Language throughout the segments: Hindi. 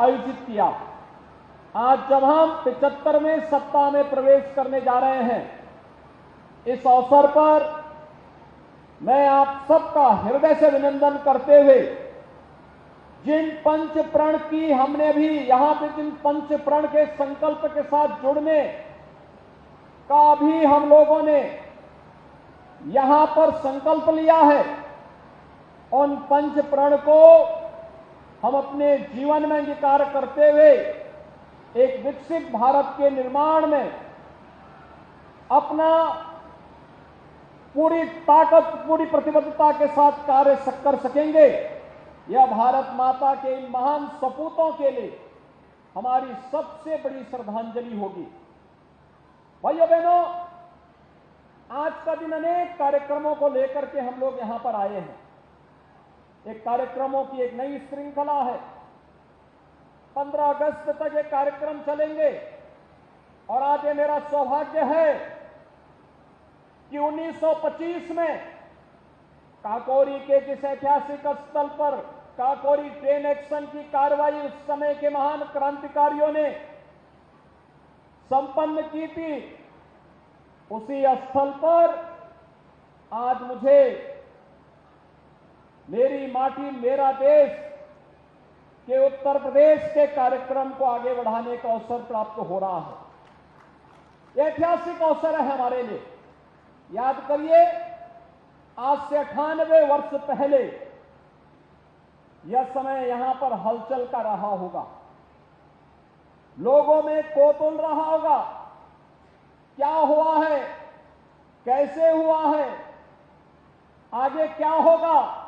आयोजित किया। आज जब हम 75वें सप्ताह में प्रवेश करने जा रहे हैं, इस अवसर पर मैं आप सबका हृदय से अभिनंदन करते हुए जिन पंच प्रण की हमने भी यहां पे जिन पंच प्रण के संकल्प के साथ जुड़ने का भी हम लोगों ने यहां पर संकल्प लिया है, उन पंच प्रण को हम अपने जीवन में अंगीकार करते हुए एक विकसित भारत के निर्माण में अपना पूरी ताकत, पूरी प्रतिबद्धता के साथ कार्य कर सकेंगे। यह भारत माता के इन महान सपूतों के लिए हमारी सबसे बड़ी श्रद्धांजलि होगी। भाइयों बहनों, आज का दिन अनेक कार्यक्रमों को लेकर के हम लोग यहां पर आए हैं। एक कार्यक्रमों की एक नई श्रृंखला है। 15 अगस्त तक ये कार्यक्रम चलेंगे और आज ये मेरा सौभाग्य है कि 1925 में काकोरी के किस ऐतिहासिक स्थल पर काकोरी ट्रेन एक्शन की कार्रवाई उस समय के महान क्रांतिकारियों ने संपन्न की थी, उसी स्थल पर आज मुझे मेरी माटी मेरा देश के उत्तर प्रदेश के कार्यक्रम को आगे बढ़ाने का अवसर प्राप्त हो रहा है। ऐतिहासिक अवसर है हमारे लिए। याद करिए, आज से 98 वर्ष पहले यह समय यहां पर हलचल का रहा होगा, लोगों में कौतूहल रहा होगा, क्या हुआ है, कैसे हुआ है, आगे क्या होगा।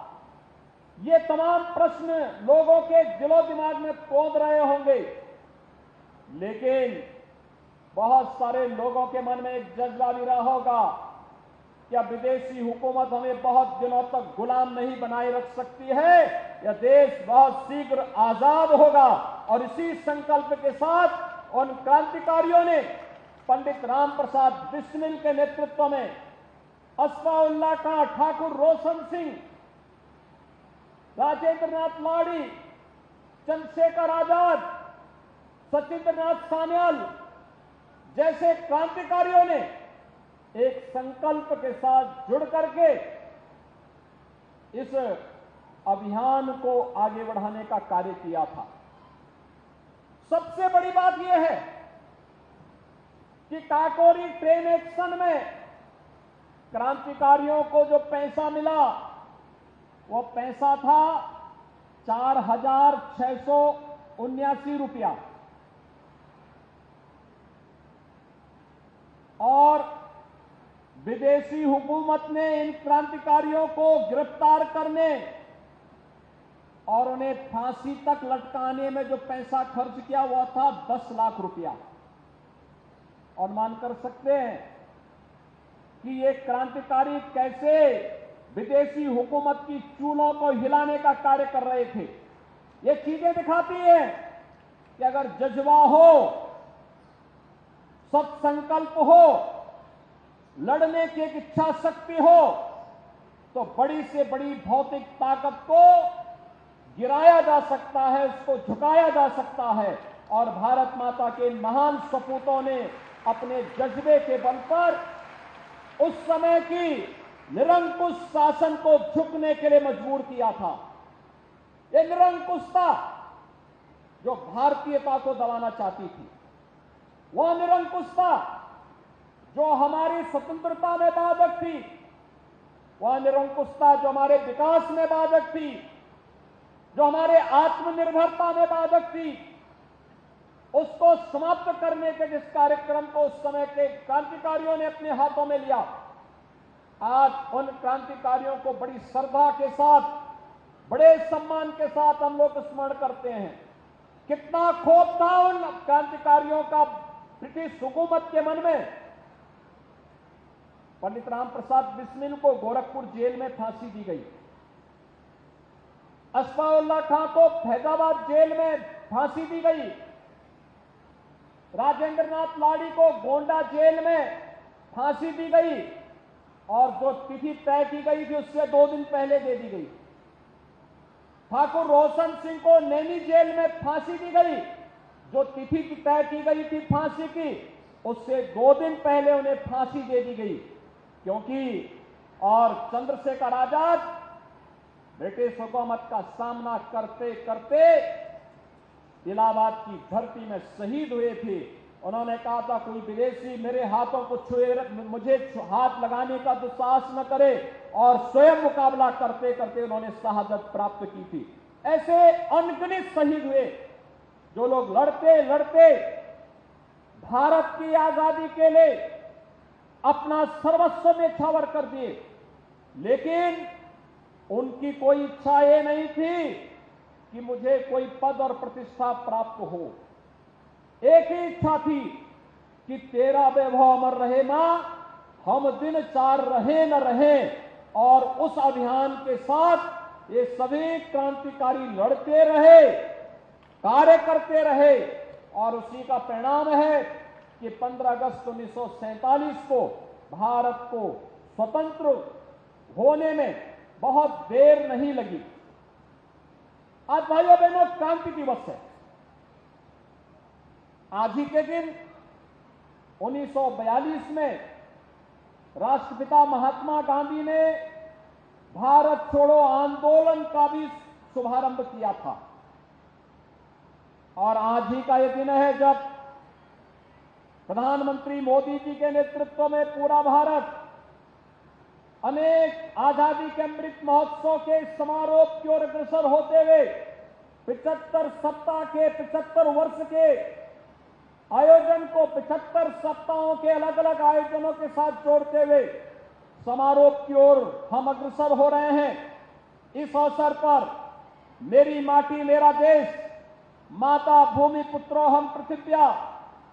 ये तमाम प्रश्न लोगों के दिलो दिमाग में कौंध रहे होंगे, लेकिन बहुत सारे लोगों के मन में एक जज्बा भी रहा होगा, क्या विदेशी हुकूमत हमें बहुत दिनों तक गुलाम नहीं बनाए रख सकती है, यह देश बहुत शीघ्र आजाद होगा। और इसी संकल्प के साथ उन क्रांतिकारियों ने पंडित राम प्रसाद बिस्मिल के नेतृत्व में अस्फाउल्लाह खां, ठाकुर रोशन सिंह, राजेंद्र नाथ लाड़ी, चंद्रशेखर आजाद, सचिंद्रनाथ सान्याल जैसे क्रांतिकारियों ने एक संकल्प के साथ जुड़ करके इस अभियान को आगे बढ़ाने का कार्य किया था। सबसे बड़ी बात यह है कि काकोरी ट्रेन एक्शन में क्रांतिकारियों को जो पैसा मिला, वो पैसा था 4,679 रुपया, और विदेशी हुकूमत ने इन क्रांतिकारियों को गिरफ्तार करने और उन्हें फांसी तक लटकाने में जो पैसा खर्च किया हुआ था 10 लाख रुपया। और मान कर सकते हैं कि ये क्रांतिकारी कैसे विदेशी हुकूमत की चूलों को हिलाने का कार्य कर रहे थे। ये चीजें दिखाती है कि अगर जज्बा हो, सत्संकल्प हो, लड़ने की एक इच्छा शक्ति हो, तो बड़ी से बड़ी भौतिक ताकत को गिराया जा सकता है, उसको झुकाया जा सकता है। और भारत माता के महान सपूतों ने अपने जज्बे के बल पर उस समय की निरंकुश शासन को झुकने के लिए मजबूर किया था। ये निरंकुशता जो भारतीयता को दबाना चाहती थी, वह निरंकुशता जो हमारी स्वतंत्रता में बाधक थी, वह निरंकुशता जो हमारे विकास में बाधक थी, जो हमारे आत्मनिर्भरता में बाधक थी, उसको समाप्त करने के जिस कार्यक्रम को उस समय के क्रांतिकारियों ने अपने हाथों में लिया, आज उन क्रांतिकारियों को बड़ी श्रद्धा के साथ, बड़े सम्मान के साथ हम लोग स्मरण करते हैं। कितना क्षोभ था उन क्रांतिकारियों का ब्रिटिश हुकूमत के मन में। पंडित राम प्रसाद बिस्मिल को गोरखपुर जेल में फांसी दी गई, अस्फाउल्लाह खां को फैजाबाद जेल में फांसी दी गई, राजेंद्र नाथ लाड़ी को गोंडा जेल में फांसी दी गई, और जो तिथि तय की गई थी उससे 2 दिन पहले दे दी गई। ठाकुर रोशन सिंह को नैनी जेल में फांसी दी गई। जो तिथि की तय की गई थी फांसी की, उससे 2 दिन पहले उन्हें फांसी दे दी गई, क्योंकि और चंद्रशेखर आजाद ब्रिटिश हुकूमत का सामना करते करते इलाहाबाद की धरती में शहीद हुए थे। उन्होंने कहा था, कोई विदेशी मेरे हाथों को छुए, मुझे हाथ लगाने का दुस्साहस न करे, और स्वयं मुकाबला करते करते उन्होंने शहादत प्राप्त की थी। ऐसे अनगिनत शहीद हुए जो लोग लड़ते लड़ते भारत की आजादी के लिए अपना सर्वस्व न्यौछावर कर दिए, लेकिन उनकी कोई इच्छा ये नहीं थी कि मुझे कोई पद और प्रतिष्ठा प्राप्त हो। एक ही इच्छा थी कि तेरा वैभव अमर रहे मां, हम दिन 4 रहे न रहे। और उस अभियान के साथ ये सभी क्रांतिकारी लड़ते रहे, कार्य करते रहे, और उसी का परिणाम है कि 15 अगस्त 1947 को भारत को स्वतंत्र होने में बहुत देर नहीं लगी। आज भाइयों बहनों क्रांति दिवस है। आज ही के दिन 1942 में राष्ट्रपिता महात्मा गांधी ने भारत छोड़ो आंदोलन का भी शुभारंभ किया था। और आज ही का यह दिन है जब प्रधानमंत्री मोदी जी के नेतृत्व में पूरा भारत अनेक आजादी के अमृत महोत्सव के समारोह की ओर अग्रसर होते हुए 75 सप्ताह के 75 वर्ष के आयोजन को 75 सप्ताहों के अलग अलग आयोजनों के साथ जोड़ते हुए समारोह की ओर हम अग्रसर हो रहे हैं। इस अवसर पर मेरी माटी मेरा देश, माता भूमि पुत्रो हम पृथिव्या,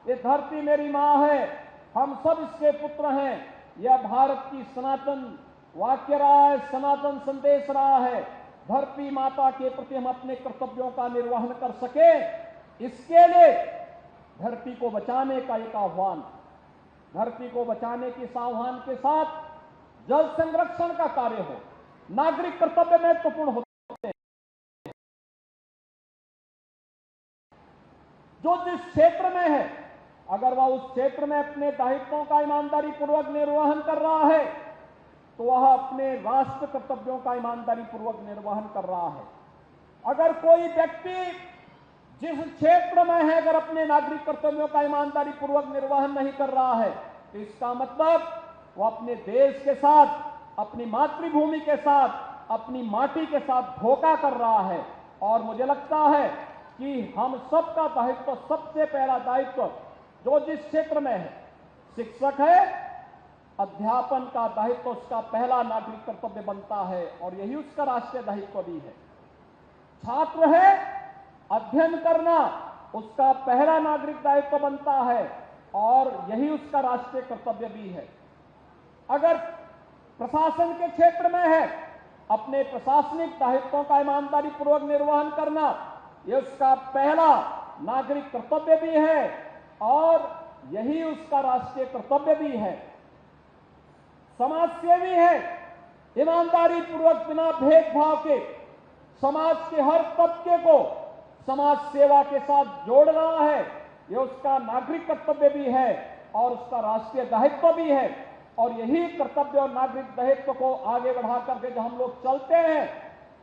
ये धरती मेरी मां है, हम सब इसके पुत्र हैं, यह भारत की सनातन वाक्य रहा है, सनातन संदेश रहा है। धरती माता के प्रति हम अपने कर्तव्यों का निर्वहन कर सके, इसके लिए धरती को बचाने का एक आह्वान, धरती को बचाने के इस आह्वान के साथ जल संरक्षण का कार्य हो, नागरिक कर्तव्य महत्वपूर्ण होते हैं। जो जिस क्षेत्र में है, अगर वह उस क्षेत्र में अपने दायित्वों का ईमानदारी पूर्वक निर्वहन कर रहा है, तो वह अपने राष्ट्र कर्तव्यों का ईमानदारी पूर्वक निर्वहन कर रहा है। अगर कोई व्यक्ति जिस क्षेत्र में है अगर अपने नागरिक कर्तव्यों का ईमानदारी पूर्वक निर्वहन नहीं कर रहा है, तो इसका मतलब वह अपने देश के साथ, अपनी मातृभूमि के साथ, अपनी माटी के साथ धोखा कर रहा है। और मुझे लगता है कि हम सबका दायित्व, सबसे पहला दायित्व जो जिस क्षेत्र में है, शिक्षक है, अध्यापन का दायित्व उसका पहला नागरिक कर्तव्य बनता है, और यही उसका राष्ट्रीय दायित्व भी है। छात्र है, अध्ययन करना उसका पहला नागरिक दायित्व बनता है, और यही उसका राष्ट्रीय कर्तव्य भी है। अगर प्रशासन के क्षेत्र में है, अपने प्रशासनिक दायित्वों का ईमानदारी पूर्वक निर्वहन करना, यह उसका पहला नागरिक कर्तव्य भी है, और यही उसका राष्ट्रीय कर्तव्य भी है। समाज सेवी है, ईमानदारी पूर्वक बिना भेदभाव के समाज के हर तबके को समाज सेवा के साथ जोड़ रहा है, यह उसका नागरिक कर्तव्य भी है और उसका राष्ट्रीय दायित्व भी है। और यही कर्तव्य और नागरिक दायित्व को आगे बढ़ा करके जब हम लोग चलते हैं,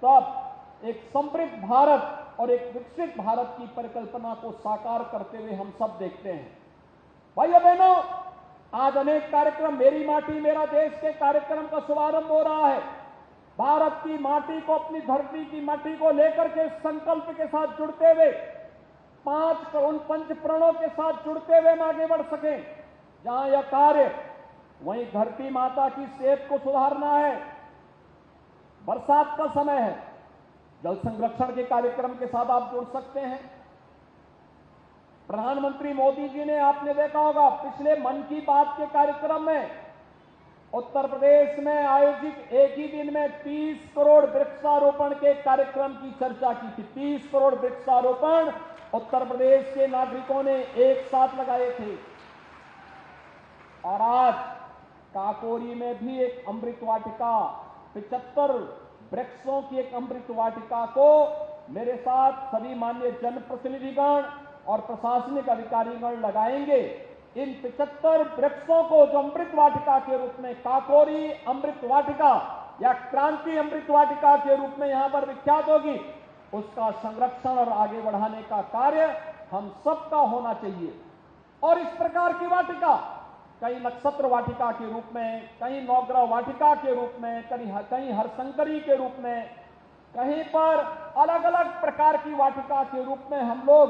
तब एक समृद्ध भारत और एक विकसित भारत की परिकल्पना को साकार करते हुए हम सब देखते हैं। भाइयों बहनों, आज अनेक कार्यक्रम, मेरी माटी मेरा देश के कार्यक्रम का शुभारंभ हो रहा है। भारत की माटी को, अपनी धरती की माटी को लेकर के संकल्प के साथ जुड़ते हुए, 5 पंच प्रणों के साथ जुड़ते हुए हम आगे बढ़ सकें। जहां यह कार्य, वहीं धरती माता की सेहत को सुधारना है। बरसात का समय है, जल संरक्षण के कार्यक्रम के साथ आप जुड़ सकते हैं। प्रधानमंत्री मोदी जी ने, आपने देखा होगा, पिछले मन की बात के कार्यक्रम में उत्तर प्रदेश में आयोजित एक ही दिन में 30 करोड़ वृक्षारोपण के कार्यक्रम की चर्चा की थी। 30 करोड़ वृक्षारोपण उत्तर प्रदेश के नागरिकों ने एक साथ लगाए थे। और आज काकोरी में भी एक अमृत वाटिका 75 वृक्षों की एक अमृत वाटिका को मेरे साथ सभी माननीय जनप्रतिनिधिगण और प्रशासनिक अधिकारीगण लगाएंगे। इन 75 वृक्षों को जो अमृत वाटिका के रूप में काकोरी अमृत वाटिका या क्रांति अमृत वाटिका के रूप में यहां पर विख्यात होगी, उसका संरक्षण और आगे बढ़ाने का कार्य हम सबका होना चाहिए। और इस प्रकार की वाटिका कहीं नक्षत्र वाटिका के रूप में, कहीं नवग्रह वाटिका के रूप में, कहीं हरशंकरी के रूप में, कहीं पर अलग अलग प्रकार की वाटिका के रूप में हम लोग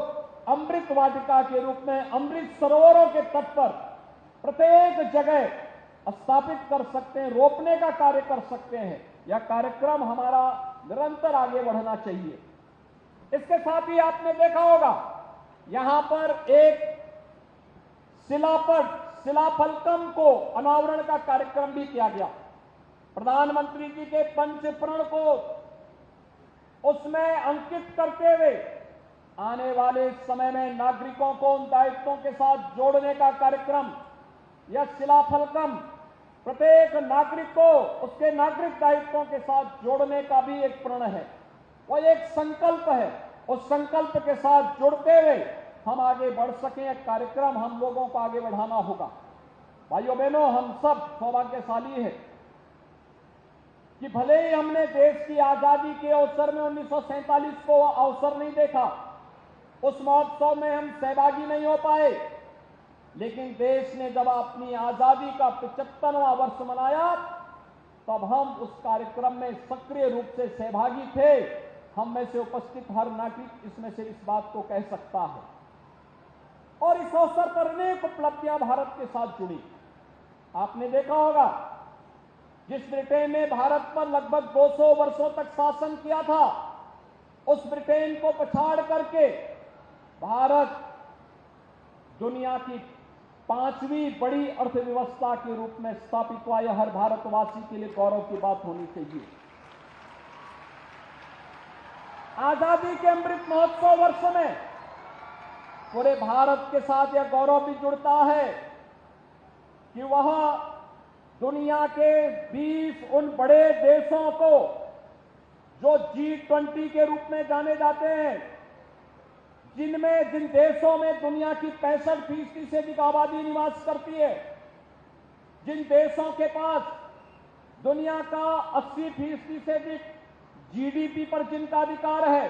अमृत वाटिका के रूप में अमृत सरोवरों के तट पर प्रत्येक जगह स्थापित कर सकते हैं, रोपने का कार्य कर सकते हैं। यह कार्यक्रम हमारा निरंतर आगे बढ़ना चाहिए। इसके साथ ही आपने देखा होगा यहां पर एक शिलाफलकम को अनावरण का कार्यक्रम भी किया गया। प्रधानमंत्री जी के पंचप्रण को उसमें अंकित करते हुए आने वाले समय में नागरिकों को उन दायित्वों के साथ जोड़ने का कार्यक्रम, यह शिलाफलकम प्रत्येक नागरिक को उसके नागरिक दायित्वों के साथ जोड़ने का भी एक प्रण है, वह एक संकल्प है। उस संकल्प के साथ जुड़ते हुए हम आगे बढ़ सकें, एक कार्यक्रम हम लोगों को आगे बढ़ाना होगा। भाइयों बहनों, हम सब सौभाग्यशाली हैं कि भले ही हमने देश की आजादी के अवसर में 1947 को अवसर नहीं देखा, उस महोत्सव में हम सहभागी नहीं हो पाए, लेकिन देश ने जब अपनी आजादी का 75वां वर्ष मनाया तब हम उस कार्यक्रम में सक्रिय रूप से सहभागी थे। हम में से उपस्थित हर नागरिक इसमें से इस बात को कह सकता है। और इस अवसर पर अनेक उपलब्धियां भारत के साथ जुड़ी। आपने देखा होगा जिस ब्रिटेन ने भारत पर लगभग 200 वर्षों तक शासन किया था, उस ब्रिटेन को पछाड़ करके भारत दुनिया की 5वीं बड़ी अर्थव्यवस्था के रूप में स्थापित हुआ। यह हर भारतवासी के लिए गौरव की बात होनी चाहिए। आजादी के अमृत महोत्सव वर्ष में पूरे भारत के साथ यह गौरव भी जुड़ता है कि वह दुनिया के 20 उन बड़े देशों को जो G20 के रूप में जाने जाते हैं, जिन देशों में दुनिया की 65% से अधिक आबादी निवास करती है, जिन देशों के पास दुनिया का 80% से अधिक GDP पर जिनका अधिकार है,